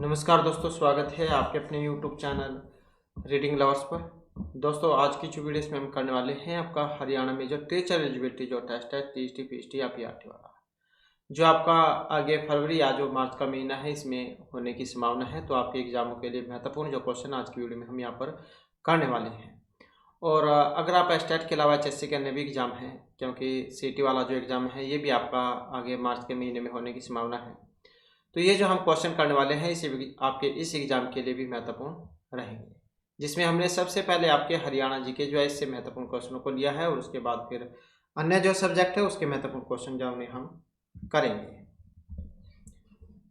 नमस्कार दोस्तों, स्वागत है आपके अपने यूट्यूब चैनल रीडिंग लवर्स पर। दोस्तों, आज की जो वीडियो इसमें हम करने वाले हैं आपका हरियाणा में जो टीचर एलिजिबिलिटी जो टेस्ट है टीएसटी पीएचटी या पीआरटी वाला, जो आपका आगे फरवरी या जो मार्च का महीना है इसमें होने की संभावना है। तो आपके एग्जामों के लिए महत्वपूर्ण जो क्वेश्चन आज की वीडियो में हम यहाँ पर करने वाले हैं। और अगर आप स्टेट के अलावा एचएससी के अन्य भी एग्जाम हैं, क्योंकि सीटी वाला जो एग्ज़ाम है ये भी आपका आगे मार्च के महीने में होने की संभावना है, तो ये जो हम क्वेश्चन करने वाले हैं इसे आपके इस एग्ज़ाम के लिए भी महत्वपूर्ण रहेंगे, जिसमें हमने सबसे पहले आपके हरियाणा जीके जो है इससे महत्वपूर्ण क्वेश्चनों को लिया है और उसके बाद फिर अन्य जो सब्जेक्ट है उसके महत्वपूर्ण क्वेश्चन जो उन्हें हम करेंगे।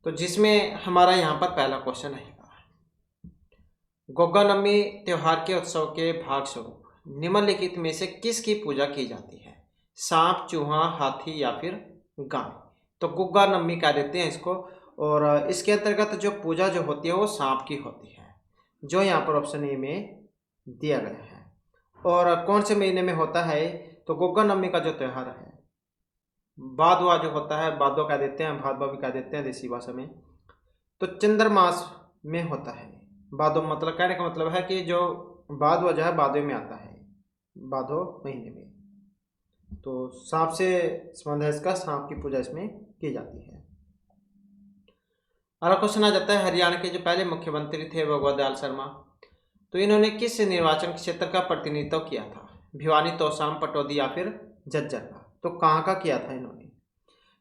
तो जिसमें हमारा यहाँ पर पहला क्वेश्चन रहेगा, गोग्गा नवमी त्योहार के उत्सव के भाग स्वरूप निम्नलिखित में से किसकी पूजा की जाती है? सांप, चूहा, हाथी या फिर गाय। तो गुग्गा नवमी कह देते हैं इसको, और इसके अंतर्गत जो पूजा जो होती है वो सांप की होती है, जो यहाँ पर ऑप्शन ए में दिया गया है। और कौन से महीने में होता है? तो गुग्गा नवमी का जो त्यौहार है भादवा जो होता है, भादवा कह देते हैं, भादवा भी कह देते हैं देसी भाषा में, तो चंद्रमास में होता है। भादव मतलब कहने का मतलब है कि जो भादवा जो है भादवे में आता है, भादो महीने में। तो सांप से संबंध है इसका, सांप की पूजा इसमें की जाती है। अगला क्वेश्चन आ जाता है, हरियाणा के जो पहले मुख्यमंत्री थे भगवत दयाल शर्मा, तो इन्होंने किस निर्वाचन क्षेत्र का प्रतिनिधित्व किया था? भिवानी, तोशाम, पटौदी या फिर झज्जर का। तो कहाँ का किया था इन्होंने?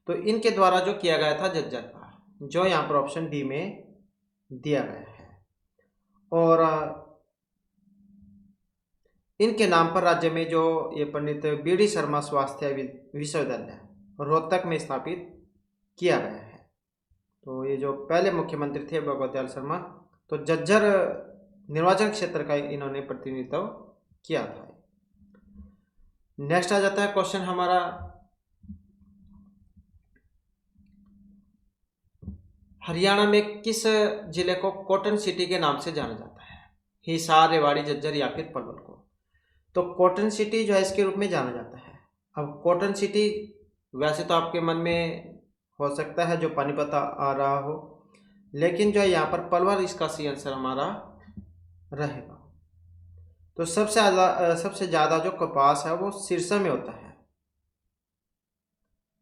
तो इनके द्वारा जो किया गया था झज्जर का, जो यहाँ पर ऑप्शन डी में दिया गया है। और इनके नाम पर राज्य में जो ये पंडित बीडी शर्मा स्वास्थ्य विश्वविद्यालय रोहतक में स्थापित किया गया है। तो ये जो पहले मुख्यमंत्री थे भगवत दयाल शर्मा, तो झज्जर निर्वाचन क्षेत्र का इन्होंने प्रतिनिधित्व किया था। नेक्स्ट आ जाता है क्वेश्चन हमारा, हरियाणा में किस जिले को कॉटन सिटी के नाम से जाना जाता है? हिसार, रेवाड़ी, झज्जर या फिर पलवल को। तो कॉटन सिटी जो है इसके रूप में जाना जाता है। अब कॉटन सिटी वैसे तो आपके मन में हो सकता है जो पानीपत आ रहा हो, लेकिन जो है यहाँ पर पलवल इसका सही आंसर हमारा रहेगा। तो सबसे ज़्यादा जो कपास है वो सिरसा में होता है,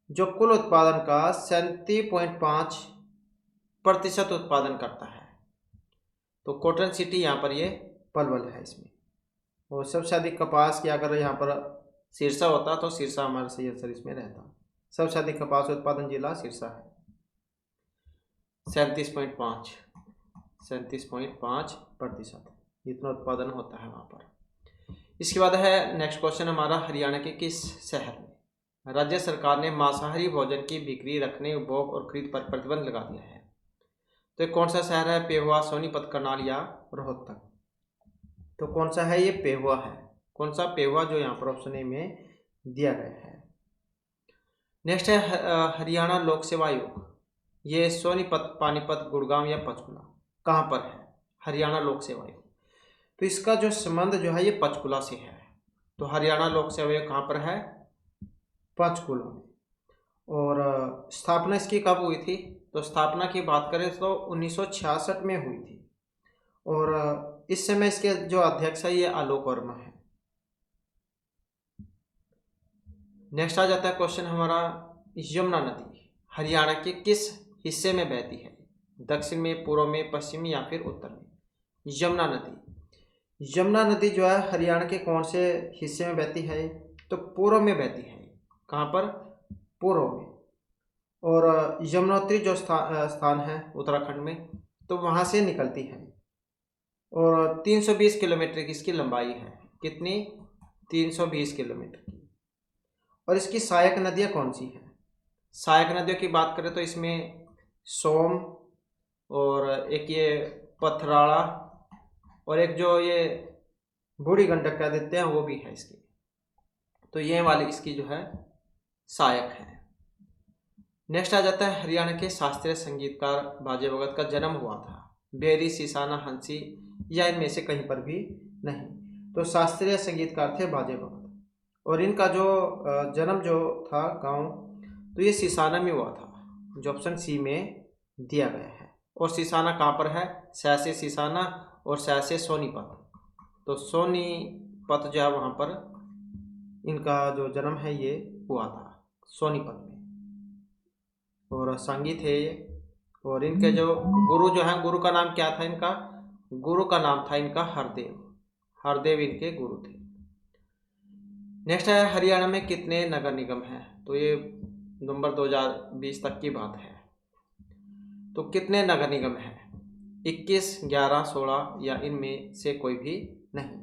जो कुल उत्पादन का 37.5% उत्पादन करता है। तो कॉटन सिटी यहाँ पर ये पलवल है इसमें। और सबसे अधिक कपास की अगर यहाँ पर सिरसा होता तो सिरसा हमारा सही आंसर इसमें रहता। सबसे अधिक कपास उत्पादन जिला सिरसा है, 37.5% इतना उत्पादन होता है वहाँ पर। इसके बाद है नेक्स्ट क्वेश्चन हमारा, हरियाणा के किस शहर में राज्य सरकार ने मांसाहारी भोजन की बिक्री, रखने, उपभोग और खरीद पर प्रतिबंध लगा दिया है? तो ये कौन सा शहर है? पेहुआ, सोनीपत, करनाल या रोहतक। तो कौन सा है? ये पेहुआ है। कौन सा? पेहुआ, जो यहाँ पर ऑप्शन ए में दिया गया है। नेक्स्ट है हरियाणा लोक सेवा आयोग, ये सोनीपत, पानीपत, गुड़गांव या पंचकुला कहाँ पर है? हरियाणा लोक सेवा आयोग, तो इसका जो संबंध जो है ये पंचकुला से है। तो हरियाणा लोक सेवा आयोग कहाँ पर है? पंचकुला में। और स्थापना इसकी कब हुई थी? तो स्थापना की बात करें तो 1966 में हुई थी। और इस समय इसके जो अध्यक्ष है ये आलोक वर्मा है। नेक्स्ट आ जाता है क्वेश्चन हमारा, यमुना नदी हरियाणा के किस हिस्से में बहती है? दक्षिण में, पूर्व में, पश्चिम या फिर उत्तर में? यमुना नदी जो है हरियाणा के कौन से हिस्से में बहती है? तो पूर्व में बहती है। कहाँ पर? पूर्व में। और यमुनोत्री जो स्थान है उत्तराखंड में, तो वहाँ से निकलती है। और 320 किलोमीटर की इसकी लंबाई है। कितनी? 320 किलोमीटर की। और इसकी सहायक नदियाँ कौन सी हैं? सहायक नदियों की बात करें तो इसमें सोम, और एक ये पथराड़ा, और एक जो ये बूढ़ी गंडक कह देते हैं वो भी है इसकी। तो ये वाली इसकी जो है सहायक है। नेक्स्ट आ जाता है, हरियाणा के शास्त्रीय संगीतकार बाजे भगत का जन्म हुआ था बेरी, सिसाना, हंसी या इनमें से कहीं पर भी नहीं? तो शास्त्रीय संगीतकार थे बाजे भगत, और इनका जो जन्म जो था गांव, तो ये सिसाना में हुआ था, जो ऑप्शन सी में दिया गया है। और सिसाना कहाँ पर है, स से सिसाना और स से सोनीपत। तो सोनीपत जो है वहाँ पर इनका जो जन्म है ये हुआ था सोनीपत में, और संगीत है ये। और इनके जो गुरु जो है, गुरु का नाम क्या था इनका, गुरु का नाम था इनका हरदेव, हरदेव इनके गुरु थे। नेक्स्ट है हरियाणा में कितने नगर निगम हैं, तो ये नवंबर 2020 तक की बात है। तो कितने नगर निगम हैं, 21, 11, 16 या इनमें से कोई भी नहीं।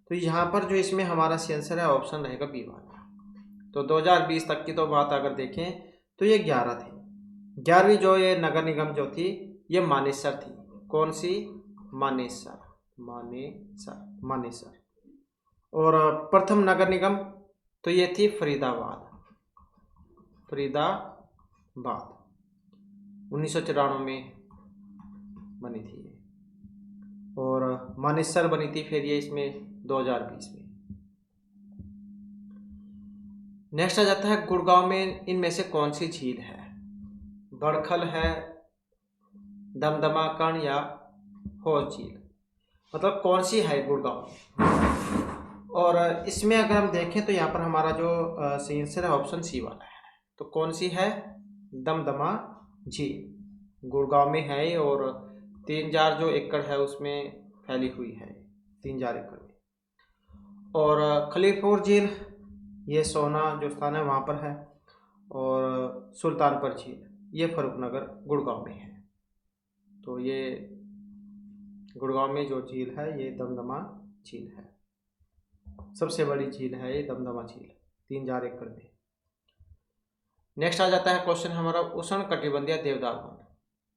तो यहाँ पर जो इसमें हमारा सी आंसर है ऑप्शन रहेगा बी वाला। तो 2020 तक की तो बात अगर देखें तो ये 11 थी। 11वीं जो ये नगर निगम जो थी ये मानेसर थी। कौन सी, मानेसर, मानेसर, मानेसर। और प्रथम नगर निगम तो ये थी फरीदाबाद, फरीदाबाद 1994 में बनी थी ये। और मानेसर बनी थी फिर ये इसमें 2020 में। नेक्स्ट आ जाता है गुड़गांव में इनमें से कौन सी झील है, बड़खल है, दमदमा कर्ण या हौज झील, मतलब कौन सी है गुड़गांव में। और इसमें अगर हम देखें तो यहाँ पर हमारा जो सही आंसर है ऑप्शन सी वाला है। तो कौन सी है, दमदमा झील गुड़गांव में है और 3000 जो एकड़ है उसमें फैली हुई है, 3000 एकड़ में। और खलीफपुर झील ये सोना जो स्थान है वहाँ पर है। और सुल्तानपुर झील ये फरूखनगर गुड़गांव में है। तो ये गुड़गांव में जो झील है ये दमदमा झील है, सबसे बड़ी झील है ये दमदमा झील, 3000 एकड़ में। नेक्स्ट आ जाता है क्वेश्चन हमारा उष्ण कटिबंधीय देवदार वन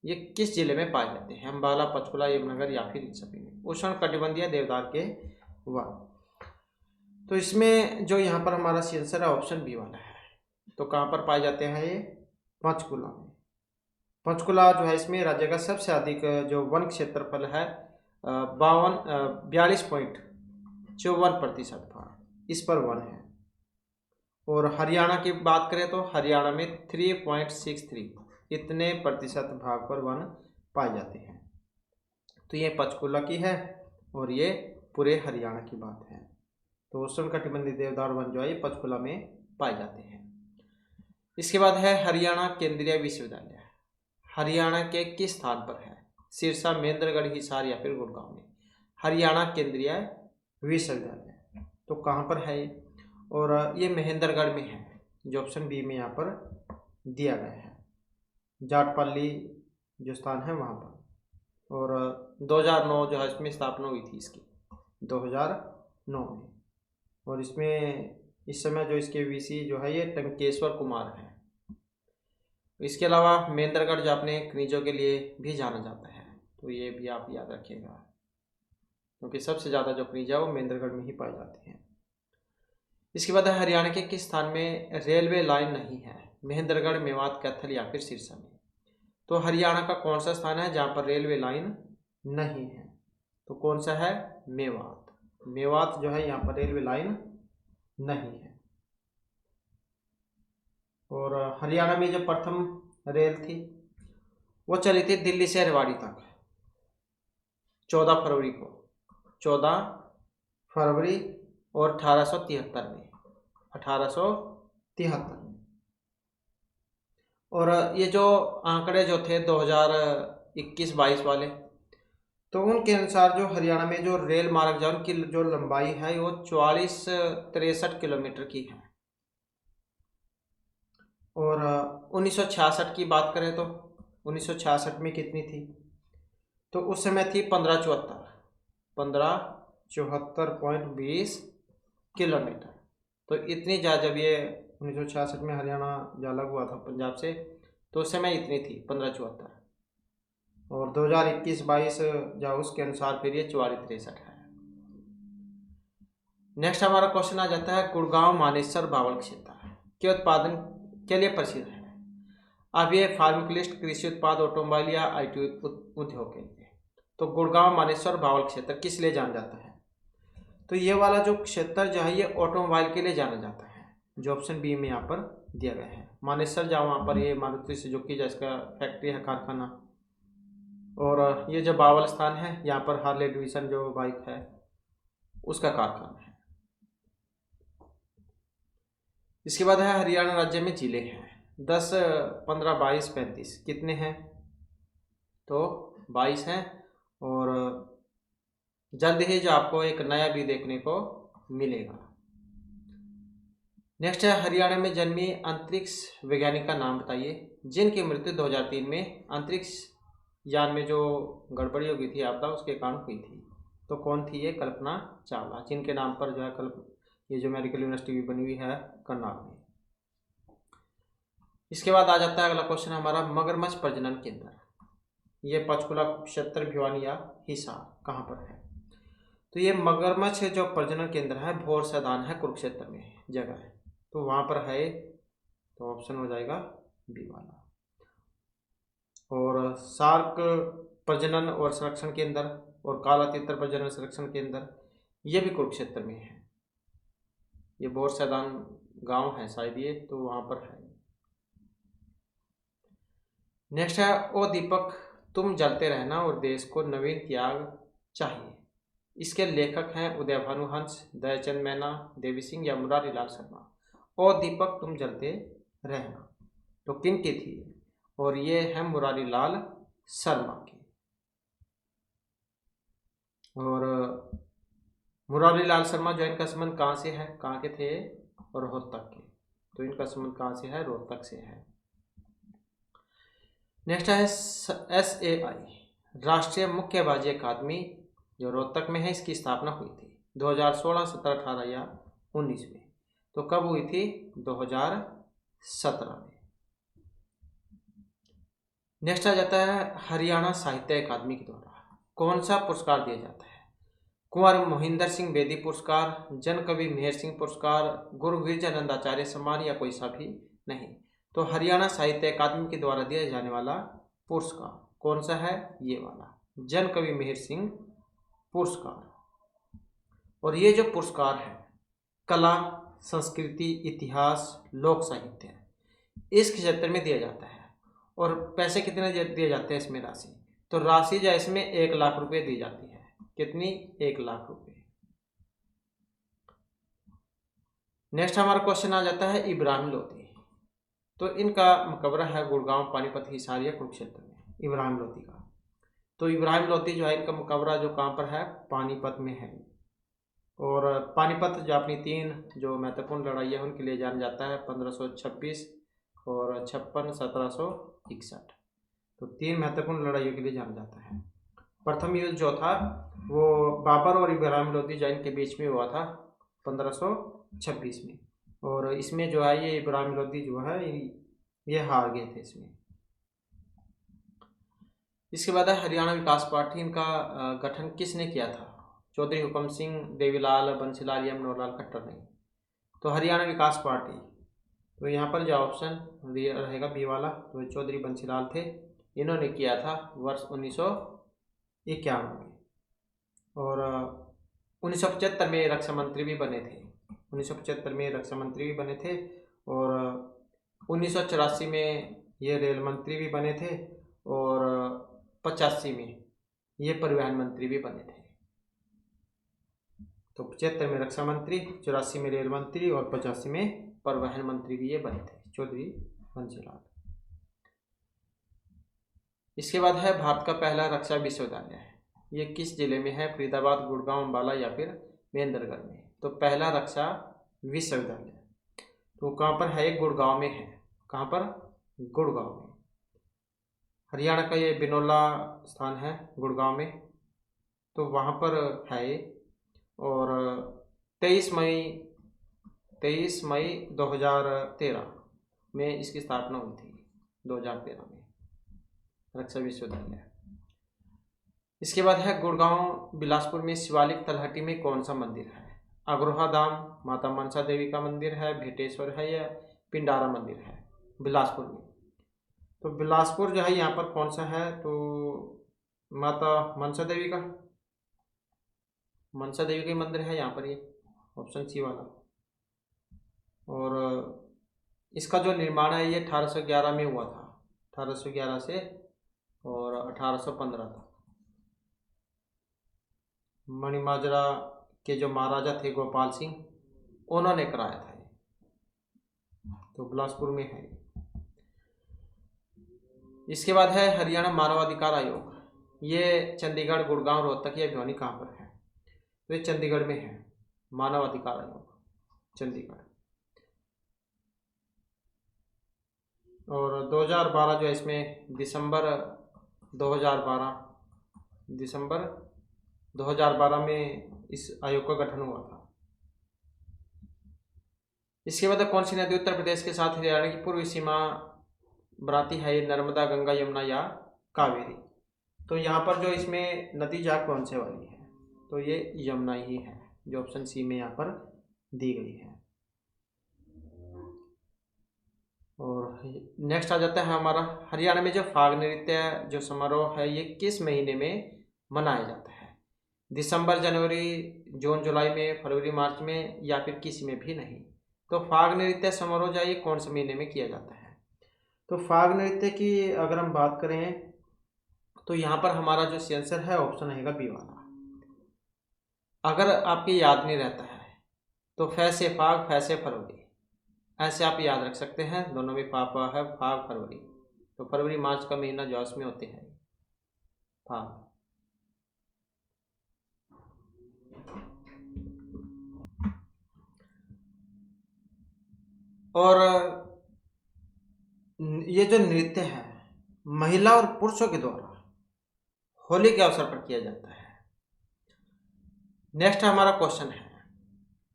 ये किस जिले में पाए जाते हैं, अम्बाला, पंचकुला, यमुनानगर या फिर इन सभी में। उष्ण कटिबंधीय देवदार के वन, तो इसमें जो यहाँ पर हमारा आंसर है ऑप्शन बी वाला है। तो कहाँ पर पाए जाते हैं ये, पंचकुला में। पंचकुला जो है इसमें राज्य का सबसे अधिक जो वन क्षेत्रफल है 42.54% भाग इस पर वन है। और हरियाणा की बात करें तो हरियाणा में 3.63 इतने प्रतिशत भाग पर वन पाए जाते हैं। तो ये पंचकुला की है और ये पूरे हरियाणा की बात है। तो उष्ण कटिबंधीय देवदार वन जो है ये पंचकुला में पाए जाते हैं। इसके बाद है हरियाणा केंद्रीय विश्वविद्यालय, हरियाणा के किस स्थान पर है, सिरसा, महेंद्रगढ़, हिसार या फिर गुड़गांव में। हरियाणा केंद्रीय विश्वविद्यालय तो कहाँ पर है ये, और ये महेंद्रगढ़ में है, जो ऑप्शन बी में यहाँ पर दिया गया है, जाटपाली जो स्थान है वहाँ पर। और 2009 जो है इसमें स्थापना हुई थी इसकी, 2009 में। और इसमें इस समय जो इसके वीसी जो है ये टंकेश्वर कुमार है। इसके अलावा महेंद्रगढ़ जो अपने खनिजों के लिए भी जाना जाता है, तो ये भी आप याद रखिएगा, क्योंकि सबसे ज़्यादा जो खनिज है वो महेंद्रगढ़ में ही पाए जाते हैं। इसके बाद है हरियाणा के किस स्थान में रेलवे लाइन नहीं है, महेंद्रगढ़, मेवात, कैथल या फिर सिरसा में। तो हरियाणा का कौन सा स्थान है जहाँ पर रेलवे लाइन नहीं है, तो कौन सा है, मेवात। मेवात जो है यहाँ पर रेलवे लाइन नहीं है। और हरियाणा में जो प्रथम रेल थी वो चली थी दिल्ली से रेवाड़ी तक 14 फरवरी को, 14 फरवरी और 1873 में, 1873 में। और ये जो आंकड़े जो थे 2021-22 वाले, तो उनके अनुसार जो हरियाणा में जो रेल मार्ग जो उनकी जो लंबाई है वो 4463 किलोमीटर की है। और 1966 की बात करें तो 1966 में कितनी थी, तो उस समय थी 1574.20 किलोमीटर। तो इतनी जब ये 1966 में हरियाणा जो अलग हुआ था पंजाब से, तो उस समय इतनी थी 1574। और 2021-22 जो उसके अनुसार फिर ये 4463 है। नेक्स्ट हमारा क्वेश्चन आ जाता है गुड़गांव मानेसर बावल क्षेत्र के उत्पादन के लिए प्रसिद्ध है। अब ये फार्माक्यूलिस्ट, कृषि उत्पाद, ऑटोमोबाइल या आईटी उद्योग के लिए। तो गुड़गांव मानेसर बावल क्षेत्र किस लिए जाना जाता है, तो ये वाला जो क्षेत्र जो है ये ऑटोमोबाइल के लिए जाना जाता है, जो ऑप्शन बी में यहाँ पर दिया गया है। मानेसर जहाँ वहाँ पर ये मारुति सुजुकी जिसका फैक्ट्री है, कारखाना, और ये जो बावल स्थान है यहाँ पर हार्ले डेविडसन जो बाइक है उसका कारखाना है। इसके बाद है हरियाणा राज्य में जिले हैं 10, 15, 22, 35 कितने हैं? तो 22 हैं। और जल्द ही जो आपको एक नया भी देखने को मिलेगा। नेक्स्ट है हरियाणा में जन्मी अंतरिक्ष वैज्ञानिक का नाम बताइए जिनकी मृत्यु 2003 में अंतरिक्ष यान में जो गड़बड़ी हो गई थी आपदा उसके कारण हुई थी। तो कौन थी ये? कल्पना चावला, जिनके नाम पर जो है ये जो मेडिकल यूनिवर्सिटी भी बनी हुई है करनाल में। इसके बाद आ जाता है अगला क्वेश्चन हमारा, मगरमच्छ प्रजनन केंद्र। ये पंचकुला, कुरुक्षेत्र, भिवानी या हिसार कहाँ पर है? तो ये मगरमच्छ जो प्रजनन केंद्र है भोर सैदान है, कुरुक्षेत्र में जगह है, तो वहाँ पर है। तो ऑप्शन हो जाएगा बी वाला। और सार्क प्रजनन और संरक्षण केंद्र और काला तीतर प्रजनन संरक्षण केंद्र ये भी कुरुक्षेत्र में है। ये बोर सैदान गांव है शायद ये, तो वहाँ पर है। नेक्स्ट है, ओ दीपक तुम जलते रहना और देश को नवीन त्याग चाहिए। इसके लेखक हैं उदय भानुहंस, दयाचंद मैना, देवी सिंह या मुरारी लाल शर्मा। ओ दीपक तुम जलते रहना तो किन की थी? और ये है मुरारी लाल शर्मा की। और मुरारी लाल शर्मा जो इनका संबंध कहाँ से है, कहाँ के थे? रोहतक के। तो इनका संबंध कहाँ से है? रोहतक से है। नेक्स्ट है SAI राष्ट्रीय मुक्केबाजी अकादमी जो रोहतक में है, इसकी स्थापना हुई थी 2016, 17, 18 या 19 में। तो कब हुई थी? 2017 में। नेक्स्ट आ जाता है हरियाणा साहित्य अकादमी के द्वारा कौन सा पुरस्कार दिया जाता है? कुंवर मोहिंदर सिंह बेदी पुरस्कार, जन कवि मेहर सिंह पुरस्कार, गुरु गिरजानंदाचार्य सम्मान या कोई सा भी नहीं। तो हरियाणा साहित्य अकादमी के द्वारा दिया जाने वाला पुरस्कार कौन सा है? ये वाला, जन कवि मेहर सिंह पुरस्कार। और ये जो पुरस्कार है कला, संस्कृति, इतिहास, लोक साहित्य इस क्षेत्र में दिया जाता है। और पैसे कितने दिए जाते हैं इसमें? राशि, तो राशि जो इसमें 1 लाख रुपए दी जाती है। कितनी? 1 लाख रुपए। नेक्स्ट हमारा क्वेश्चन आ जाता है इब्राहिम लोधी। तो इनका मकबरा है गुड़गांव, पानीपत, हिसार या कुरुक्षेत्र में, इब्राहिम लोधी का। तो इब्राहिम लोधी जो है इनका मकबरा जो कहाँ पर है? पानीपत में है। और पानीपत जो अपनी 3 जो महत्वपूर्ण लड़ाई है उनके लिए जाना जाता है, 1526 और 56, 1761। तो 3 महत्वपूर्ण लड़ाइयों के लिए जाना जाता है। प्रथम युद्ध जो था वो बाबर और इब्राहिम लोधी जैन के बीच में हुआ था 1526 में। और इसमें जो है ये इब्राहिम लोधी जो है ये हार गए थे इसमें। इसके बाद है हरियाणा विकास पार्टी, इनका गठन किसने किया था? चौधरी हुकम सिंह, देवीलाल, बंसीलाल या मनोहर लाल खट्टर ने। तो हरियाणा विकास पार्टी, तो यहाँ पर जो ऑप्शन रहेगा बी वाला, तो चौधरी बंसीलाल थे, इन्होंने किया था वर्ष 1951 में। और 1975 में रक्षा मंत्री भी बने थे। 1975 में रक्षा मंत्री भी बने थे। और 1984 में ये रेल मंत्री भी बने थे। और 85 में ये परिवहन मंत्री भी बने थे। तो 75 में रक्षा मंत्री, 84 में रेल मंत्री और 85 में परिवहन मंत्री भी ये बने थे, चौधरी बंसीलाल। इसके बाद है भारत का पहला रक्षा विश्वविद्यालय है, ये किस जिले में है? फरीदाबाद, गुड़गांव, अम्बाला या फिर महेंद्रगढ़ में। तो पहला रक्षा विश्वविद्यालय तो कहाँ पर है? गुड़गांव में है। कहाँ पर? गुड़गांव में। हरियाणा का ये बिनोला स्थान है गुड़गांव में, तो वहाँ पर है। और 23 मई 2013 में इसकी स्थापना हुई थी, 2013 में रक्षा विश्वविद्यालय। इसके बाद है गुड़गांव बिलासपुर में शिवालिक तलहटी में कौन सा मंदिर है? अग्रोहा धाम, माता मनसा देवी का मंदिर है, भेटेश्वर है या पिंडारा मंदिर है बिलासपुर में। तो बिलासपुर जो है यहाँ पर कौन सा है? तो माता मनसा देवी का मंदिर है यहाँ पर, ये ऑप्शन सी वाला। और इसका जो निर्माण है ये 1811 में हुआ था, 1811 से और 1815 तक। मणिमाजरा के जो महाराजा थे गोपाल सिंह, उन्होंने कराया था ये, तो बिलासपुर में है। इसके बाद है हरियाणा मानवाधिकार आयोग। ये चंडीगढ़, गुड़गांव, रोहतक या भिवानी कहाँ पर है? तो ये चंडीगढ़ में है, मानवाधिकार आयोग चंडीगढ़। और 2012 जो है इसमें दिसंबर 2012 में इस आयोग का गठन हुआ था। इसके बाद कौन सी नदी उत्तर प्रदेश के साथ हरियाणा की पूर्वी सीमा बनाती है? ये नर्मदा, गंगा, यमुना या कावेरी। तो यहाँ पर जो इसमें नदी जा कौन से वाली है? तो ये यमुना ही है, जो ऑप्शन सी में यहाँ पर दी गई है। और नेक्स्ट आ जाता है हमारा, हरियाणा में जो फाग नृत्य जो समारोह है ये किस महीने में मनाया जाता है? दिसंबर, जनवरी, जून, जुलाई में, फरवरी, मार्च में या फिर किसी में भी नहीं। तो फाग नृत्य समारोह जो है ये कौन से महीने में किया जाता है? तो फाग नृत्य की अगर हम बात करें तो यहाँ पर हमारा जो आंसर है ऑप्शन रहेगा बी वाला। अगर आपकी याद नहीं रहता है तो फै से फाग, फै से फरवरी, ऐसे आप याद रख सकते हैं। दोनों में पापा है, फाग, फरवरी। तो फरवरी मार्च का महीना जो उसमें होते हैं फाग। और ये जो नृत्य है महिला और पुरुषों के द्वारा होली के अवसर पर किया जाता है। नेक्स्ट हमारा क्वेश्चन है,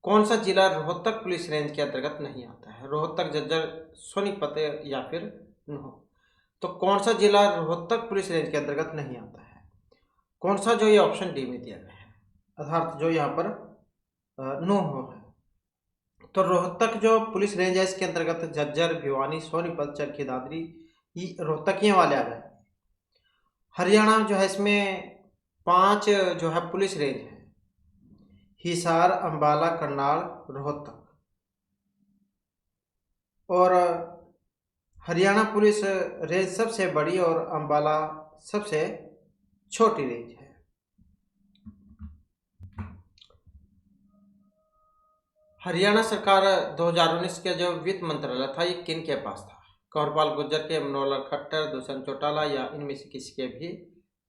कौन सा जिला रोहतक पुलिस रेंज के अंतर्गत नहीं आता है? रोहतक, झज्जर, सोनीपत या फिर नुह। तो कौन सा जिला रोहतक पुलिस रेंज के अंतर्गत नहीं आता है? कौन सा, जो ये ऑप्शन डी में दिया गया है, अर्थात जो यहाँ पर नुह है। तो रोहतक जो पुलिस रेंज है इसके अंतर्गत झज्जर, भिवानी, सोनीपत, चरखी दादरी, ये रोहतकियों वाले आ गए। हरियाणा जो है इसमें 5 जो है पुलिस रेंज है, हिसार, अंबाला, करनाल, रोहतक। और हरियाणा पुलिस रेंज सबसे बड़ी और अंबाला सबसे छोटी रेंज है। हरियाणा सरकार 2019 का जो वित्त मंत्रालय था ये किन के पास था? कंवरपाल गुर्जर के, मनोहर खट्टर, दुष्यंत चौटाला या इनमें से किसी के भी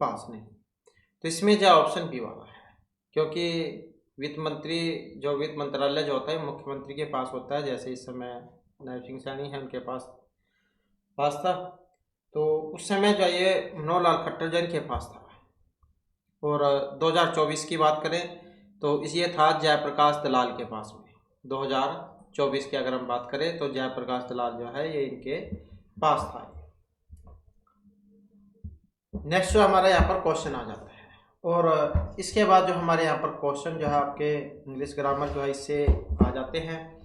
पास नहीं। तो इसमें जो ऑप्शन बी वाला है, क्योंकि वित्त मंत्रालय जो होता है मुख्यमंत्री के पास होता है। जैसे इस समय नायब सिंह सैनी है, उनके पास था। तो उस समय जो ये मनोहर खट्टर जो इनके पास था। और 2024 की बात करें तो ये था जयप्रकाश दलाल के पास में। 2024 की अगर हम बात करें तो जयप्रकाश दलाल जो है ये इनके पास था। नेक्स्ट जो हमारा यहाँ पर क्वेश्चन आ जाता है, और इसके बाद जो हमारे यहाँ पर क्वेश्चन जो है आपके इंग्लिश ग्रामर जो है इससे आ जाते हैं,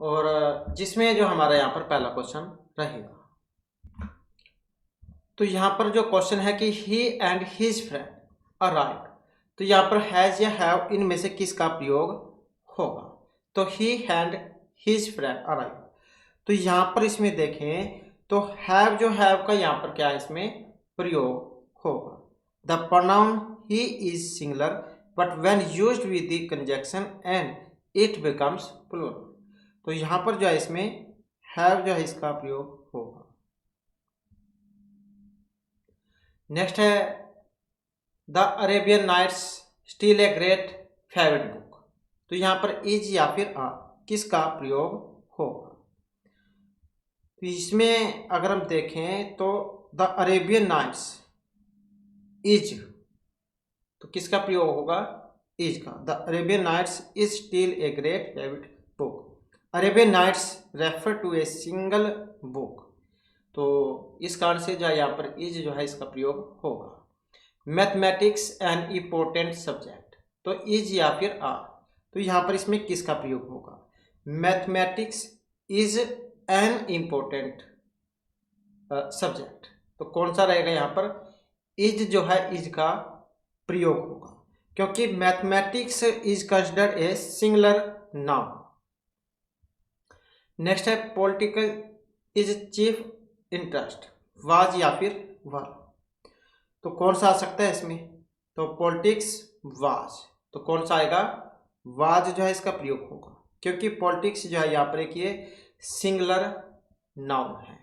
और जिसमें जो हमारा यहाँ पर पहला क्वेश्चन रहेगा। तो यहाँ पर जो क्वेश्चन है कि ही एंड हिज फ्रेंड अराइव्ड, तो यहाँ पर हैज या हैव इनमें से किसका प्रयोग होगा? तो ही एंड हिज फ्रेंड अराइव्ड। तो यहाँ पर इसमें देखें तो हैव जो हैव का यहाँ पर क्या है इसमें प्रयोग होगा। The pronoun he is singular but when used with the conjunction and it becomes plural. तो यहाँ पर जो है इसमें हैव जो है इसका प्रयोग होगा। नेक्स्ट है the Arabian Nights still a great favourite book. तो यहाँ पर इज या फिर आ किसका प्रयोग होगा? तो इसमें अगर हम देखें तो द अरेबियन नाइट्स इज, तो किसका प्रयोग होगा? इज का। The Arabian Nights is still a great favourite book. Arabian Nights refer to a single book, तो इस कारण से जो यहाँ पर इज जो है इसका प्रयोग होगा। मैथमेटिक्स एन इम्पोर्टेंट सब्जेक्ट, तो इज या फिर आर, तो यहाँ पर इसमें किसका प्रयोग होगा? Mathematics is an important subject, तो कौन सा रहेगा यहाँ पर? इज जो है इज का प्रयोग होगा, क्योंकि mathematics is considered a singular noun. Next है political is chief interest, was या फिर वर। तो कौन सा आ सकता है इसमें? तो पॉलिटिक्स वाज, तो कौन सा आएगा? वाज जो है इसका प्रयोग होगा, क्योंकि पॉलिटिक्स जो है यहाँ पर एक ये सिंगुलर नाउन है।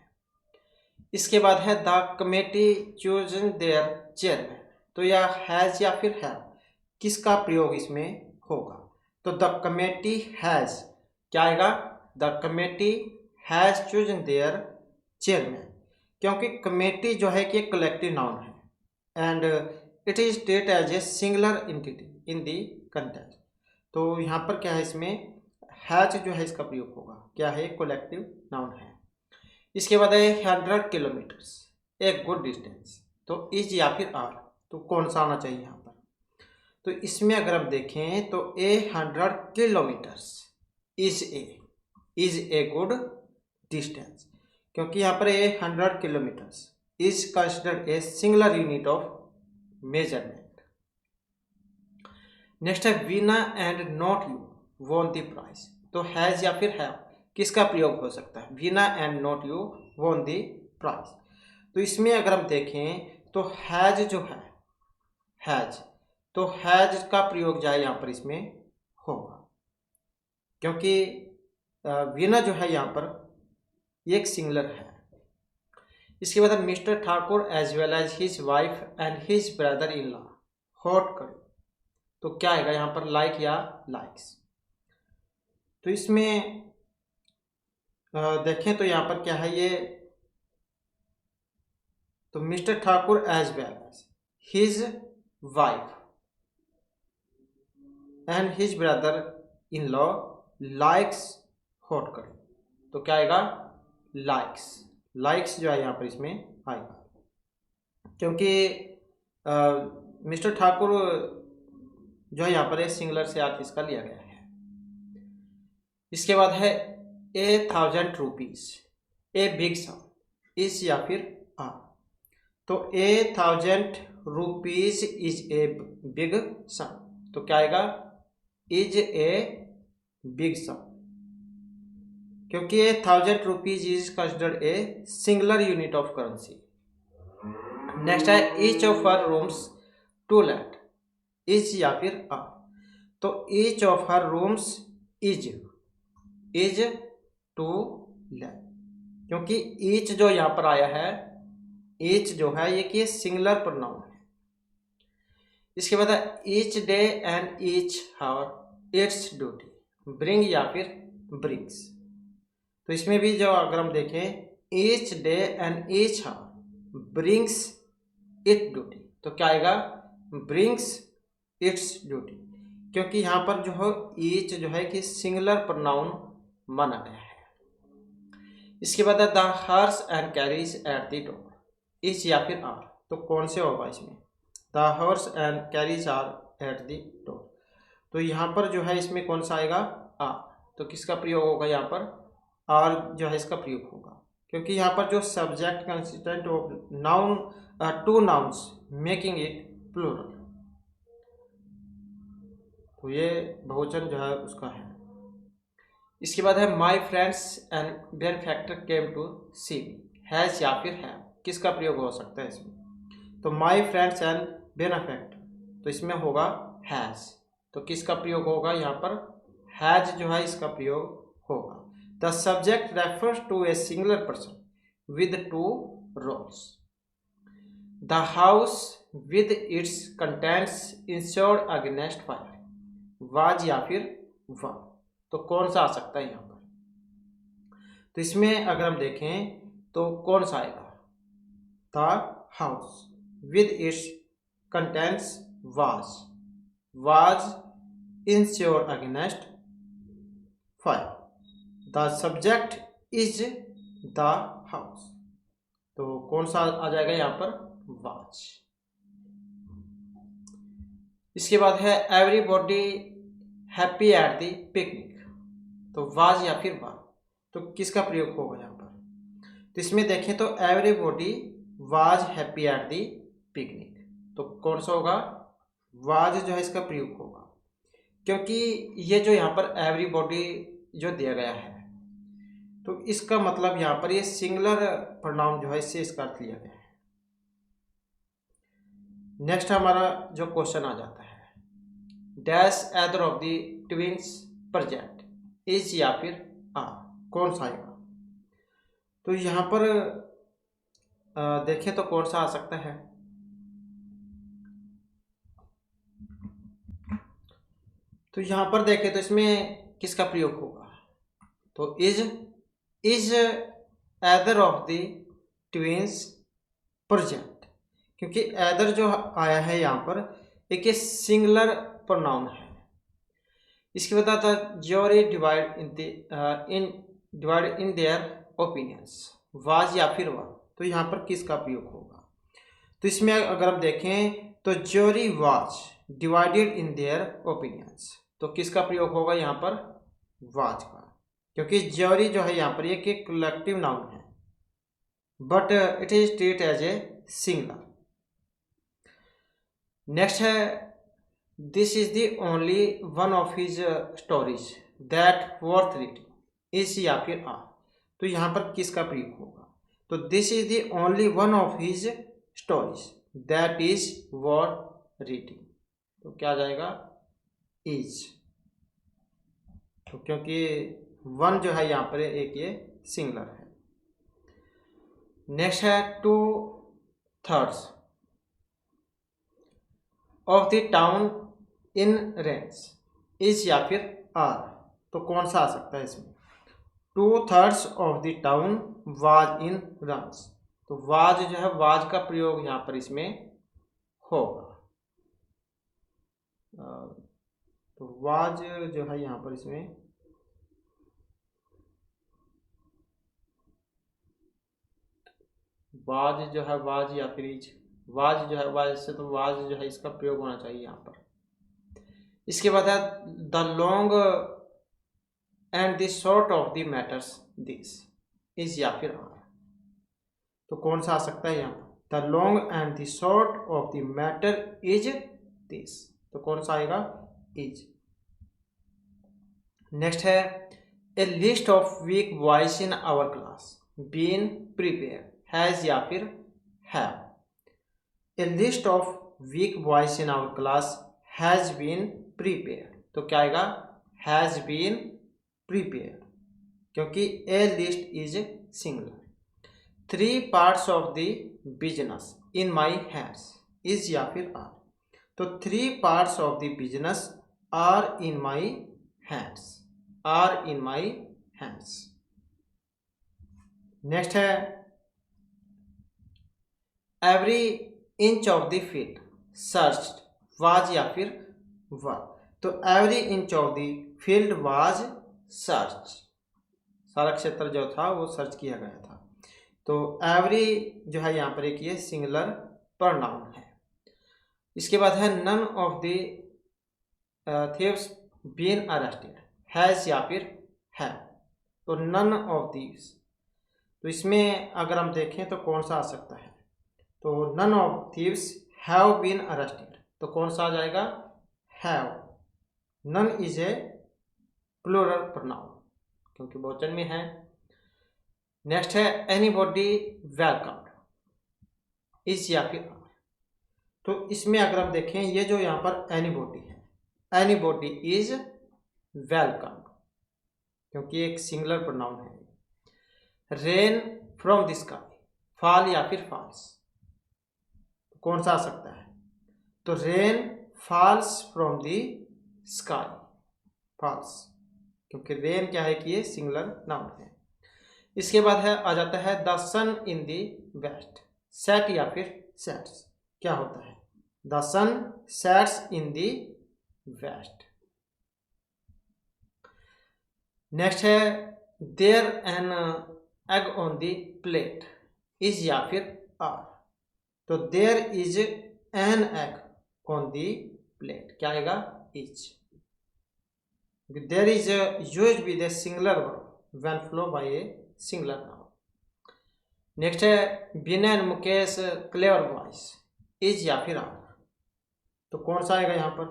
इसके बाद है the committee chosen their chairman, तो यह हैज या फिर हैव, किसका प्रयोग इसमें होगा? तो द कमेटी हैज, क्या आएगा? The committee has chosen their chairman, क्योंकि कमेटी जो है कि एक कलेक्टिव नाउन है and it is state as a singular entity in the context. तो यहाँ पर क्या है, इसमें हैज जो है इसका प्रयोग होगा, क्या है? कलेक्टिव नाउन है। इसके बाद है 100 किलोमीटर्स ए गुड डिस्टेंस, तो इज या फिर आर, तो कौन सा आना चाहिए यहाँ पर? तो इसमें अगर हम देखें तो 100 kilometres is a good distance, क्योंकि यहाँ पर 100 kilometres is considered a singular unit of measurement. Next है Veena and not you won the prize, तो हैज या फिर हैव, किसका प्रयोग हो सकता है? Veena and not you won the prize. तो इसमें अगर हम देखें तो हैज जो है, हैज, तो हैज का प्रयोग जाए यहाँ पर इसमें होगा, क्योंकि वीना जो है यहाँ पर एक सिंगुलर है। इसके बाद mister Thakur as well as his wife and his brother in law hot curry, तो क्या आएगा यहाँ पर? लाइक या लाइक्स। तो इसमें देखें तो यहाँ पर क्या है ये, तो mister Thakur as well as his wife and his brother in law likes hot curry, तो क्या आएगा? लाइक्स। लाइक्स जो है यहाँ पर इसमें आएगा, क्योंकि मिस्टर ठाकुर जो है यहाँ पर एक सिंगुलर से अर्थ इसका लिया गया है। इसके बाद है 1000 rupees a big sum, is या फिर आर, तो 1000 rupees is a big sum, तो क्या आएगा? इज ए बिग सम, क्योंकि 1000 rupees is considered a singular unit of currency. Next है each of her rooms to let, is या फिर आर, तो each of her rooms is to let, क्योंकि each जो यहाँ पर आया है, ईच जो है ये कि सिंगुलर प्रोनाउन है। इसके बाद each day and each hour its duty, bring या फिर ब्रिंग्स, तो इसमें भी जो अगर हम देखें each day and each hour brings it duty, तो क्या आएगा? ब्रिंग्स इट्स ड्यूटी, क्योंकि यहाँ पर जो है ईच जो है कि सिंगुलर प्रोनाउन माना गया है। इसके बाद the horse and carriage at the door, is या फिर आर, तो कौन से होगा इसमें? The horse and carriage are at the door, तो यहाँ पर जो है इसमें कौन सा आएगा? आर, तो किसका प्रयोग होगा यहाँ पर? आर जो है इसका प्रयोग होगा, क्योंकि यहाँ पर जो subject consistent of noun to nouns making it plural, तो ये बहुवचन जो है उसका है। इसके बाद है my friends and benefactor came to see me, has या फिर हैव, किसका प्रयोग हो सकता है इसमें? तो माई फ्रेंड्स एंड बेनफैक्टर, तो इसमें होगा हैज, तो किसका प्रयोग होगा यहाँ पर? हैज जो है इसका प्रयोग होगा। The subject refers to a singular person with two roles, the house with its contents insured against fire, was या फिर वा, तो कौन सा आ सकता है यहाँ पर? तो इसमें अगर हम देखें तो कौन सा आएगा? The house with its contents was insured against fire, the subject is the house, तो कौन सा आ जाएगा यहाँ पर? वाज। इसके बाद है everybody happy at the picnic, तो वाज या फिर वा, तो किसका प्रयोग होगा यहाँ पर? तो इसमें देखें तो everybody was happy at the picnic, तो कौन सा होगा? वाज जो है इसका प्रयोग होगा, क्योंकि ये जो यहाँ पर एवरीबॉडी जो दिया गया है, तो इसका मतलब यहाँ पर ये सिंगुलर प्रोनाउन जो है इससे इसका अर्थ लिया गया है। नेक्स्ट हमारा जो क्वेश्चन आ जाता है, dash either of the twins present, is या फिर आर, कौन सा आएगा? तो यहाँ पर देखें तो कौन सा आ सकता है? तो यहाँ पर देखें तो इसमें किसका प्रयोग होगा? तो is either of the twins present, क्योंकि एदर जो आया है यहाँ पर एक सिंगुलर प्रोनाउन है। इसके बाद आता है jury divide in their opinions, was या फिर वर, तो यहाँ पर किसका प्रयोग होगा? तो इसमें अगर हम देखें तो jury was divided in their opinions, तो किसका प्रयोग होगा यहाँ पर? वाज का, क्योंकि ज्यूरी जो है यहाँ पर ये कलेक्टिव नाउन है, but it is treat as a singular. Next है, this is the only one of his stories that worth reading, is या फिर आर, तो यहाँ पर किसका प्रयोग होगा? तो this is the only one of his stories that is worth reading, तो क्या आ जाएगा? इज, तो क्योंकि वन जो है यहाँ पर एक ये सिंगुलर है। नेक्स्ट है 2/3 of the town in Reigns, is या फिर आर, तो कौन सा आ सकता है इसमें? 2/3 of the town was in runs, तो वाज जो है, वाज का प्रयोग यहाँ पर इसमें होगा। तो वाज जो है यहाँ पर इसमें वाज जो है, वाज या फिर इज, वाज जो है, वाज से तो वाज जो है इसका प्रयोग होना चाहिए यहाँ पर। इसके बाद है the long and the short of the matters this, is या फिर आर, तो कौन सा आ सकता है यहाँ पर? The long and the short of the matter is this, तो कौन सा आएगा? इज। नेक्स्ट है, a list of weak boys in our class been prepare, has या फिर have, a list of weak boys in our class has been prepare, तो क्या आएगा? हैज बीन प्रिपेयर, क्योंकि a list is singular. 3 parts of the business in my hands, is या फिर are, तो 3 parts of the business are in my hands, are in my hands. Next है, every inch of the field searched, was या फिर were, तो every inch of the field was search, सारा क्षेत्र जो था वो सर्च किया गया था। तो एवरी जो है यहाँ पर एक ये सिंगुलर प्रोनाउन है। इसके बाद है none of the thieves been arrested, has या फिर है, तो नन ऑफ दीज, तो इसमें अगर हम देखें तो कौन सा आ सकता है? तो none of thieves have been arrested, तो कौन सा आ जाएगा? Have. None is a plural pronoun, क्योंकि बहुवचन में है। नेक्स्ट है एनीबॉडी वेलकम्ड, इज या फिर आर, तो इसमें अगर हम देखें ये जो यहाँ पर एनीबॉडी है, एनीबॉडी इज वेलकम्ड, क्योंकि एक सिंगुलर प्रोनाउन है। Rain from the sky, fall या फिर फॉल्स, कौन सा आ सकता है? तो rain falls from the sky, falls, क्योंकि रेन क्या है कि ये सिंगुलर नाउन है। इसके बाद है आ जाता है the sun in the west, set या फिर सेट्स, क्या होता है? The sun sets in the west. Next है there an egg on the plate, is या फिर आर, तो there is an egg on the plate, क्या आएगा? Is. There is used with a singular verb when followed by a singular noun. Next है Bina and Mukesh clever boys, is या फिर are, तो कौन सा आएगा यहाँ पर?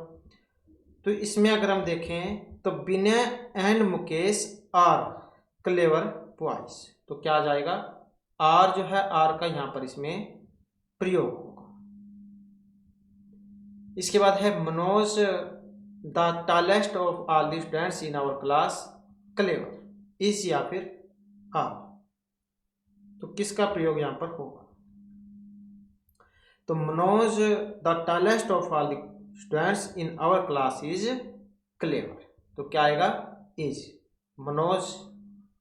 तो इसमें अगर हम देखें तो Bina and Mukesh are clever boys, तो क्या आ जाएगा? आर जो है, आर का यहाँ पर इसमें प्रयोग होगा। इसके बाद है Manoj the tallest of all the students in our class clever is या फिर आर। तो किसका प्रयोग यहाँ पर होगा? तो Manoj the tallest of all the students in our class is clever. तो क्या आएगा? इज। मनोज,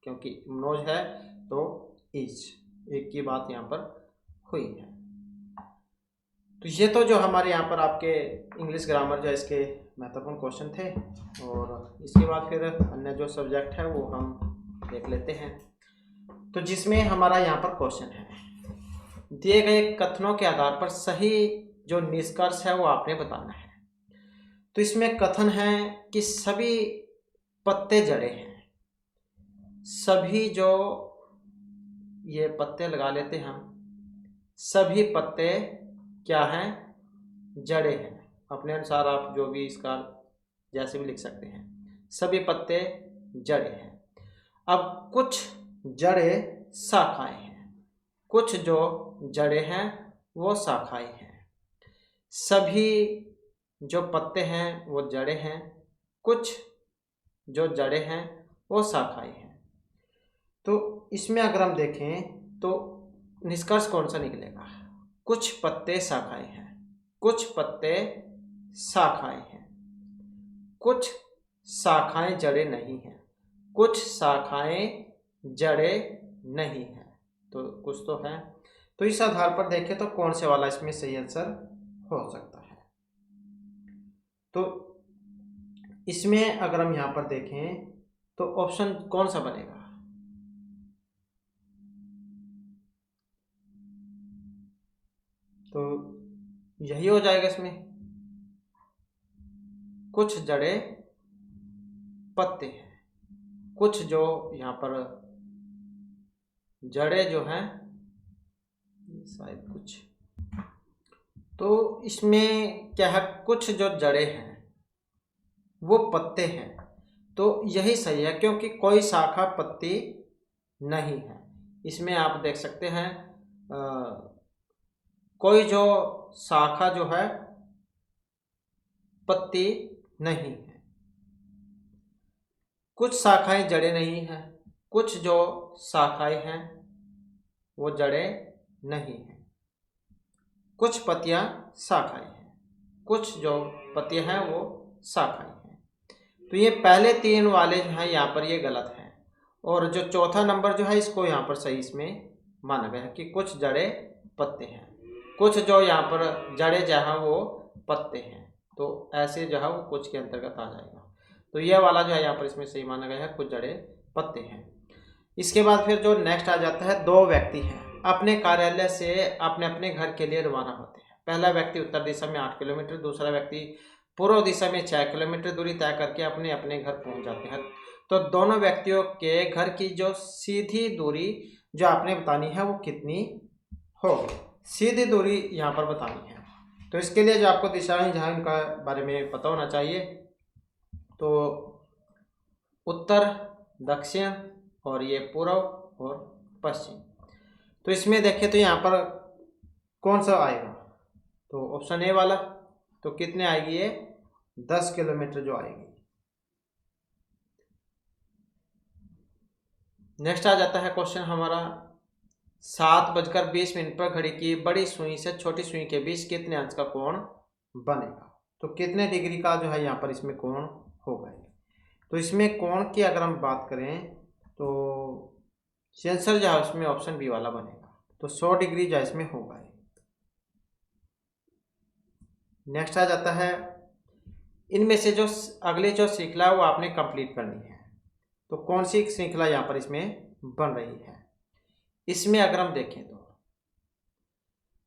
क्योंकि मनोज है तो इज, एक की बात यहाँ पर हुई है। तो ये तो जो हमारे यहाँ पर आपके इंग्लिश ग्रामर जो इसके महत्वपूर्ण क्वेश्चन थे, और इसके बाद फिर अन्य जो सब्जेक्ट है वो हम देख लेते हैं। तो जिसमें हमारा यहाँ पर क्वेश्चन है, दिए गए कथनों के आधार पर सही जो निष्कर्ष है वो आपने बताना है। तो इसमें कथन है कि सभी पत्ते जड़े हैं। सभी जो ये पत्ते लगा लेते हैं हम, सभी पत्ते क्या हैं? जड़े हैं। अपने अनुसार आप जो भी इसका जैसे भी लिख सकते हैं, सभी पत्ते जड़े हैं। अब कुछ जड़े शाखाएं हैं, कुछ जो जड़े हैं वो शाखाएं हैं। सभी जो पत्ते हैं वो जड़े हैं, कुछ जो जड़े हैं वो शाखाएं हैं। तो इसमें अगर हम देखें तो निष्कर्ष कौन सा निकलेगा? कुछ पत्ते शाखाएं हैं, कुछ पत्ते शाखाएं हैं, कुछ शाखाएं जड़े नहीं हैं, कुछ शाखाएं जड़े नहीं हैं। तो कुछ तो है। तो इस आधार पर देखें तो कौन से वाला इसमें सही आंसर हो सकता है? तो इसमें अगर हम यहाँ पर देखें तो ऑप्शन कौन सा बनेगा? तो यही हो जाएगा। इसमें कुछ जड़े पत्ते हैं, कुछ जो यहाँ पर जड़े जो हैं शायद कुछ, तो इसमें क्या है? कुछ जो जड़े हैं वो पत्ते हैं। तो यही सही है, क्योंकि कोई शाखा पत्ती नहीं है। इसमें आप देख सकते हैं कोई जो शाखा जो है पत्ती नहीं है। कुछ शाखाएं जड़े नहीं हैं, कुछ जो शाखाएं हैं वो जड़े नहीं हैं। कुछ पत्तियां शाखाएं हैं, कुछ जो पत्तियां हैं वो शाखाएं हैं। तो ये पहले तीन वाले जो हैं यहाँ पर ये गलत हैं, और जो चौथा नंबर जो है इसको यहाँ पर सही इसमें माना गया है कि कुछ जड़े पत्ते हैं, कुछ जो यहाँ पर जड़े जो है वो पत्ते हैं। तो ऐसे जो है वो कुछ के अंतर्गत आ जाएगा। तो यह वाला जो है यहाँ पर इसमें सही माना गया है, कुछ जड़े पत्ते हैं। इसके बाद फिर जो नेक्स्ट आ जाता है, दो व्यक्ति हैं अपने कार्यालय से अपने अपने घर के लिए रवाना होते हैं। पहला व्यक्ति उत्तर दिशा में 8 किलोमीटर, दूसरा व्यक्ति पूर्व दिशा में 6 किलोमीटर दूरी तय करके अपने अपने घर पहुंच जाते हैं। तो दोनों व्यक्तियों के घर की जो सीधी दूरी जो आपने बतानी है वो कितनी होगी? सीधी दूरी यहाँ पर बतानी है। तो इसके लिए जो आपको दिशाएं जहाँ इनका बारे में पता होना चाहिए, तो उत्तर, दक्षिण और ये पूर्व और पश्चिम। तो इसमें देखें तो यहाँ पर कौन सा आएगा? तो ऑप्शन ए वाला। तो कितने आएगी ये? 10 किलोमीटर जो आएगी। नेक्स्ट आ जाता है क्वेश्चन हमारा, 7:20 पर घड़ी की बड़ी सुई से छोटी सुई के बीच कितने अंश का कोण बनेगा? तो कितने डिग्री का जो है यहाँ पर इसमें कोण होगा? तो इसमें कोण की अगर हम बात करें तो आंसर जो है उसमें ऑप्शन बी वाला बनेगा। तो 100 डिग्री जो इसमें होगा। नेक्स्ट आ जाता है, इनमें से जो अगली जो श्रृंखला है वो आपने कंप्लीट करनी है। तो कौन सी श्रृंखला यहाँ पर इसमें बन रही है? इसमें अगर हम देखें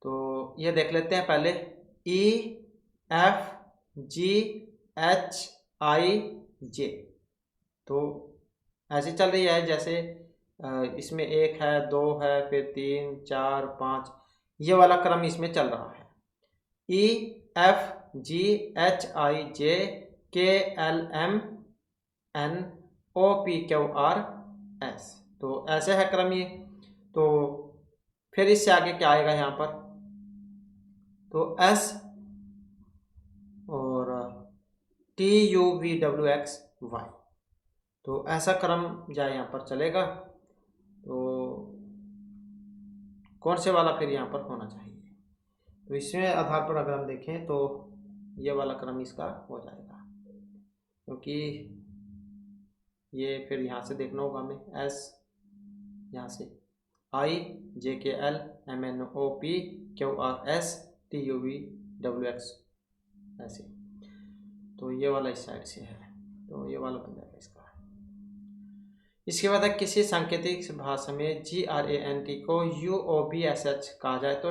तो ये देख लेते हैं पहले, EFGHIJ। तो ऐसी चल रही है जैसे इसमें 1 है, 2 है, फिर 3, 4, 5, ये वाला क्रम इसमें चल रहा है। EFGHIJKLMNOPQRS। तो ऐसे है क्रम ये। तो फिर इससे आगे क्या आएगा यहाँ पर? तो S TUVWXY। तो ऐसा क्रम जो यहाँ पर चलेगा, तो कौन से वाला फिर यहाँ पर होना चाहिए। तो इसमें आधार पर अगर हम देखें तो ये वाला क्रम इसका हो जाएगा, क्योंकि ये फिर यहाँ से देखना होगा हमें एस, यहाँ से IJKLMNOPQRSTUVWX ऐसे। तो ये वाला इस साइड से है, तो ये वाला बन जाएगा इसका। इसके बाद है किसी सांकेतिक भाषा में GRANT को UOBSH कहा जाए तो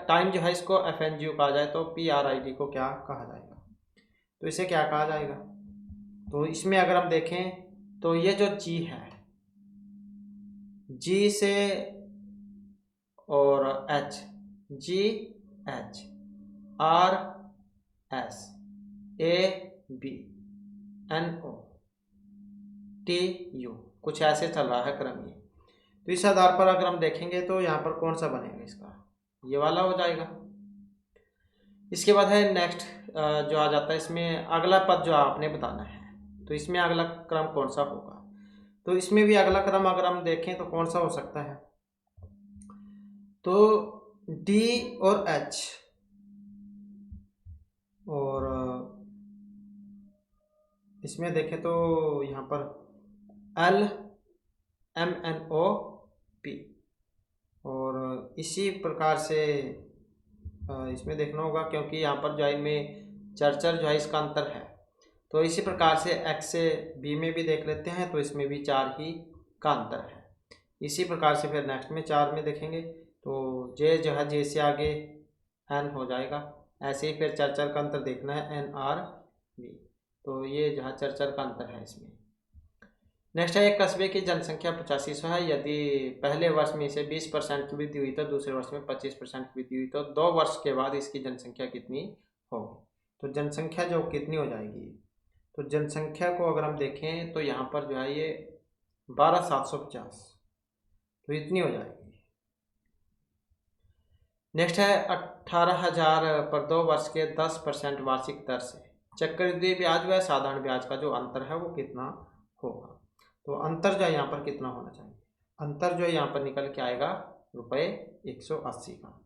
टाइम जो है इसको FNGU कहा जाए तो PRID को क्या कहा जाएगा। तो इसे क्या कहा जाएगा। तो इसमें अगर हम देखें तो ये जो G है, G से और H, GH, RS, AB, NO, TU, कुछ ऐसे चल रहा है क्रम ये। तो इस आधार पर अगर हम देखेंगे तो यहाँ पर कौन सा बनेगा इसका, ये वाला हो जाएगा। इसके बाद है नेक्स्ट जो आ जाता है, इसमें अगला पद जो आपने बताना है, तो इसमें अगला क्रम कौन सा होगा। तो इसमें भी अगला क्रम अगर हम देखें तो कौन सा हो सकता है, तो D और H और इसमें देखें तो यहाँ पर LMNOP और इसी प्रकार से इसमें देखना होगा, क्योंकि यहाँ पर जो है इनमें चर्चर जो है इसका अंतर है। तो इसी प्रकार से X से B में भी देख लेते हैं, तो इसमें भी 4 ही का अंतर है। इसी प्रकार से फिर नेक्स्ट में 4 में देखेंगे तो J जो है J से आगे N हो जाएगा। ऐसे ही फिर चर्चर का अंतर देखना है NRV, तो ये जो है चर्चर का अंतर है इसमें। नेक्स्ट है एक कस्बे की जनसंख्या 8500 है। यदि पहले वर्ष में इसे 20% की वृद्धि हुई तो दूसरे वर्ष में 25% की वृद्धि हुई तो 2 वर्ष के बाद इसकी जनसंख्या कितनी होगी। तो जनसंख्या जो कितनी हो जाएगी, तो जनसंख्या को अगर हम देखें तो यहाँ पर जो है ये 12750, तो इतनी हो जाएगी। नेक्स्ट है 18,000 पर 2 वर्ष के 10% वार्षिक दर से चक्रवृद्धि ब्याज व साधारण ब्याज का जो अंतर है वो कितना होगा। तो अंतर जो है यहाँ पर कितना होना चाहिए, अंतर जो है यहाँ पर निकल के आएगा ₹180 का।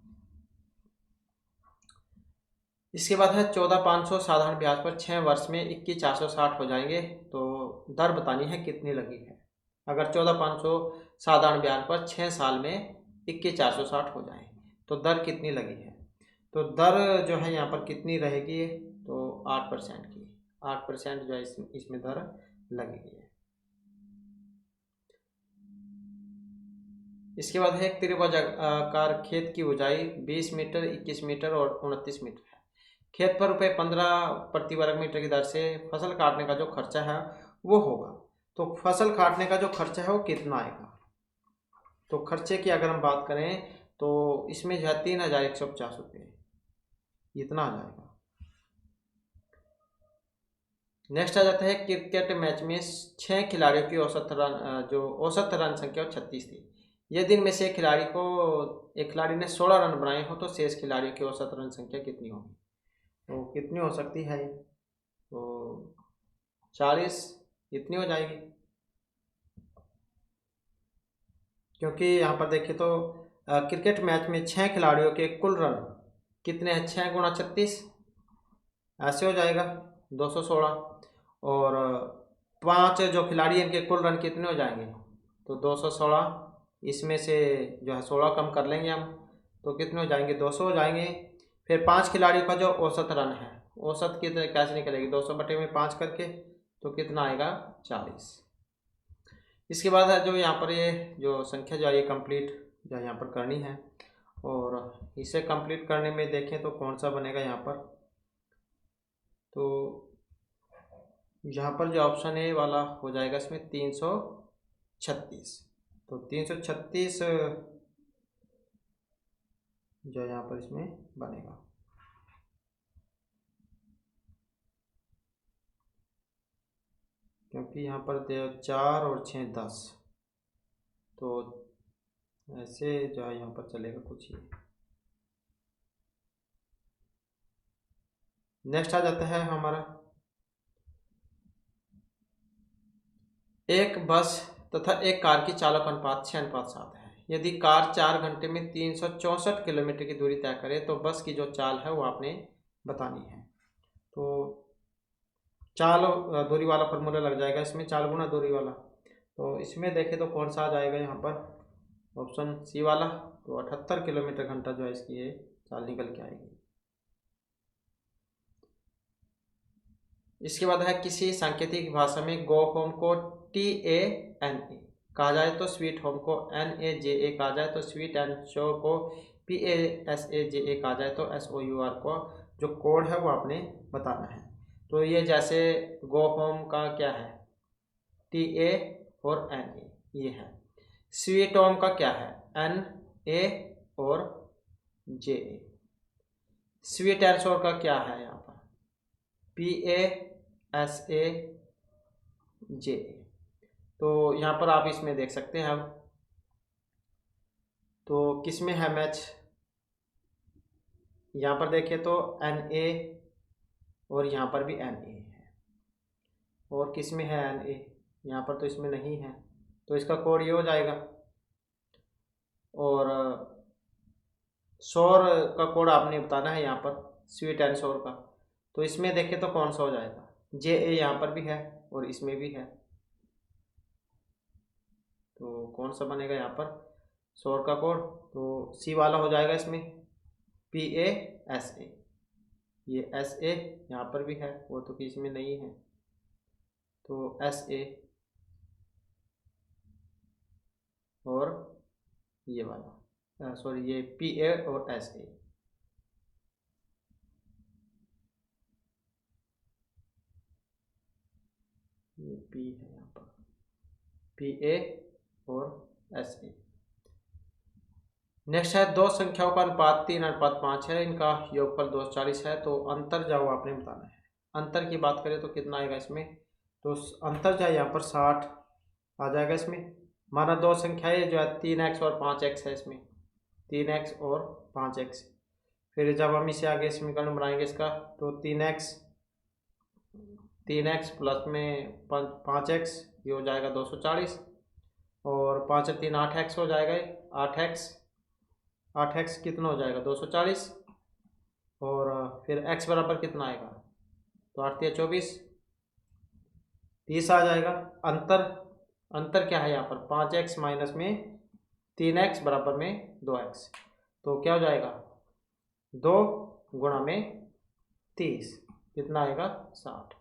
इसके बाद है 14,500 साधारण ब्याज पर 6 वर्ष में 21,460 हो जाएंगे, तो दर बतानी है कितनी लगी है। अगर 14,500 साधारण ब्याज पर 6 साल में 21,460 हो जाए तो दर कितनी लगी है। तो दर जो है यहाँ पर कितनी रहेगी, तो 8% की, 8% जो है इसमें दर लगेगी। इसके बाद है एक त्रिभुजाकार खेत की ऊंचाई 20 मीटर, 21 मीटर और 29 मीटर है। खेत पर ₹15 प्रति वर्ग मीटर की दर से फसल काटने का जो खर्चा है वो होगा। तो फसल काटने का जो खर्चा है वो कितना आएगा। तो खर्चे की अगर हम बात करें तो इसमें जो है 3,150 रुपये इतना आ जाएगा। नेक्स्ट आ जाता है क्रिकेट मैच में 6 खिलाड़ियों की औसत रन संख्या 36 थी। यदि इनमें से एक खिलाड़ी ने 16 रन बनाए हो तो शेष खिलाड़ियों की औसत रन संख्या कितनी होगी। तो कितनी हो सकती है, तो 40 इतनी हो जाएगी, क्योंकि यहाँ पर देखें तो क्रिकेट मैच में 6 खिलाड़ियों के कुल रन कितने हैं, 6 गुणा 36 ऐसे हो जाएगा 216, और 5 जो खिलाड़ी हैं इनके कुल रन कितने हो जाएंगे, तो 216, इसमें से जो है 16 कम कर लेंगे हम तो कितने हो जाएंगे, 200 हो जाएंगे। फिर 5 खिलाड़ियों का जो औसत रन है, औसत कितने कैसे निकलेगी, 200/5 करके, तो कितना आएगा 40। इसके बाद है जो यहाँ पर ये जो संख्या जो है ये कंप्लीट जो यहाँ पर करनी है, और इसे कंप्लीट करने में देखें तो कौन सा बनेगा यहाँ पर, तो यहाँ पर जो ऑप्शन ए वाला हो जाएगा इसमें 336, तो 336 जो यहाँ पर इसमें बनेगा। क्योंकि यहाँ पर 4 और 6 10, तो ऐसे जो है यहाँ पर चलेगा कुछ ही। नेक्स्ट आ जाता है हमारा, एक बस तथा एक कार की चालक अनुपात 6:7 है। यदि कार 4 घंटे में 364 किलोमीटर की दूरी तय करे तो बस की जो चाल है वो आपने बतानी है। तो चाल दूरी वाला फॉर्मूला लग जाएगा इसमें, चाल गुना दूरी वाला। तो इसमें देखें तो कौन सा आ जाएगा यहाँ पर, ऑप्शन सी वाला। तो 78 किलोमीटर घंटा जो है इसकी ये चाल निकल के आएगी। इसके बाद है, किसी सांकेतिक भाषा में गो होम को TANA कहा जाए तो स्वीट होम को NAJA कहा जाए तो स्वीट एंड शोर को PASAJA कहा जाए तो SOUR को जो कोड है वो आपने बताना है। तो ये जैसे गो होम का क्या है TA और NA ये है। स्वीट होम का क्या है NA और JA। स्वीट एंड शोर का क्या है यहाँ पर PASAJA। तो यहाँ पर आप इसमें देख सकते हैं। तो किस में है मैच, यहाँ पर देखिए तो NA और यहाँ पर भी NA है, और किस में है NA, यहाँ पर तो इसमें नहीं है। तो इसका कोड ये हो जाएगा। और शोर का कोड आपने बताना है यहाँ पर, स्वीट एंड शोर का। तो इसमें देखें तो कौन सा हो जाएगा, JA यहाँ पर भी है और इसमें भी है। तो कौन सा बनेगा यहाँ पर शोर का कोड, तो C वाला हो जाएगा इसमें, PASA। ये SA यहाँ पर भी है, वो तो किसी में नहीं है। तो SA और ये वाला सॉरी ये PA और SA। ये P है यहाँ पर, PA और SA। नेक्स्ट है, दो संख्याओं का अनुपात 3:5 है, इनका योगफल 240 है। तो अंतर जो आपने बताना है। अंतर की बात करें तो कितना आएगा इसमें, तो अंतर जो है यहाँ पर 60 आ जाएगा इसमें। हमारा दो संख्याएं जो है 3x और 5x है इसमें, 3x और 5x। फिर जब हम इसे आगे समीकरण बनाएंगे इसका, तो 3x प्लस में 5x ये हो जाएगा 240, और 5 और 3 8x हो जाएगा, 8x कितना हो जाएगा 240, और फिर x बराबर कितना आएगा, तो 8 या 24 30 आ जाएगा। अंतर क्या है यहाँ पर 5x माइनस में 3x बराबर में 2x। तो क्या हो जाएगा 2 गुणा में 30 कितना आएगा 60।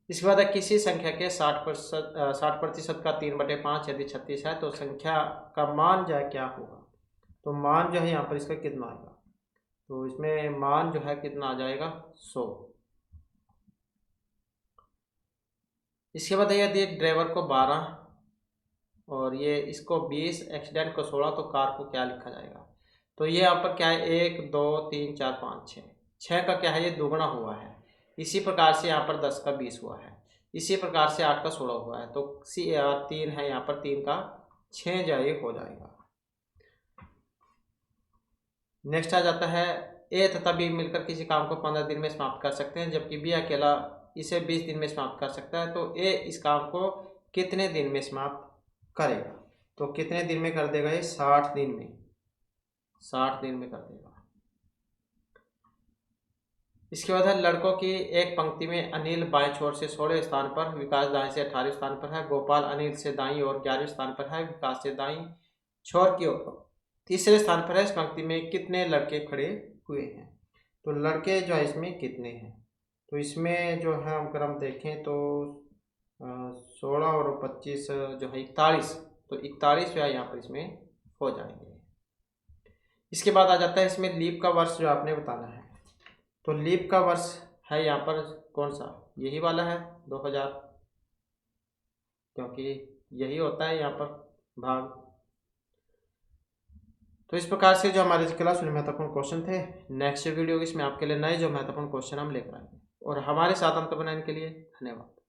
इसके बाद किसी संख्या के 60% का 3/5 यदि 36 है तो संख्या का मान जो है क्या होगा। तो मान जो है यहाँ पर इसका कितना आएगा, तो इसमें मान जो है कितना आ जाएगा 100। इसके बाद यदि ड्राइवर को 12 और ये इसको 20, एक्सीडेंट को 16, तो कार को क्या लिखा जाएगा। तो ये यहाँ पर क्या है 1 2 3 4 5 6 का क्या है ये दुगुना हुआ है। इसी प्रकार से यहाँ पर 10 का 20 हुआ है, इसी प्रकार से 8 का 16 हुआ है। तो 3 है यहाँ पर, 3 का 6 जो हो जाएगा। नेक्स्ट आ जाता है, A तथा B मिलकर किसी काम को 15 दिन में समाप्त कर सकते हैं, जबकि B अकेला इसे 20 दिन में समाप्त कर सकता है। तो A इस काम को कितने दिन में समाप्त करेगा। तो कितने दिन में कर देगा ये 60 दिन में, 60 दिन में कर देगा। इसके बाद है, लड़कों की एक पंक्ति में अनिल बाएं छोर से 16 स्थान पर, विकास दाएं से 18 स्थान पर है, गोपाल अनिल से दाईं और 11वें स्थान पर है, विकास से दाईं छोर की ओर तीसरे स्थान पर है। इस पंक्ति में कितने लड़के खड़े हुए हैं। तो लड़के जो है इसमें कितने हैं, तो इसमें जो है अगर हम देखें तो 16 और 25 जो है 41, तो 41 जो है यहाँ पर इसमें हो जाएंगे। इसके बाद आ जाता है इसमें लीप का वर्ष जो आपने बताना है। तो लीप का वर्ष है यहाँ पर कौन सा, यही वाला है 2000, क्योंकि यही होता है यहाँ पर भाग। तो इस प्रकार से जो हमारे क्लास में महत्वपूर्ण क्वेश्चन थे, नेक्स्ट वीडियो इसमें आपके लिए नए जो महत्वपूर्ण क्वेश्चन हम लेकर आएंगे। और हमारे साथ अंत बनाने के लिए धन्यवाद।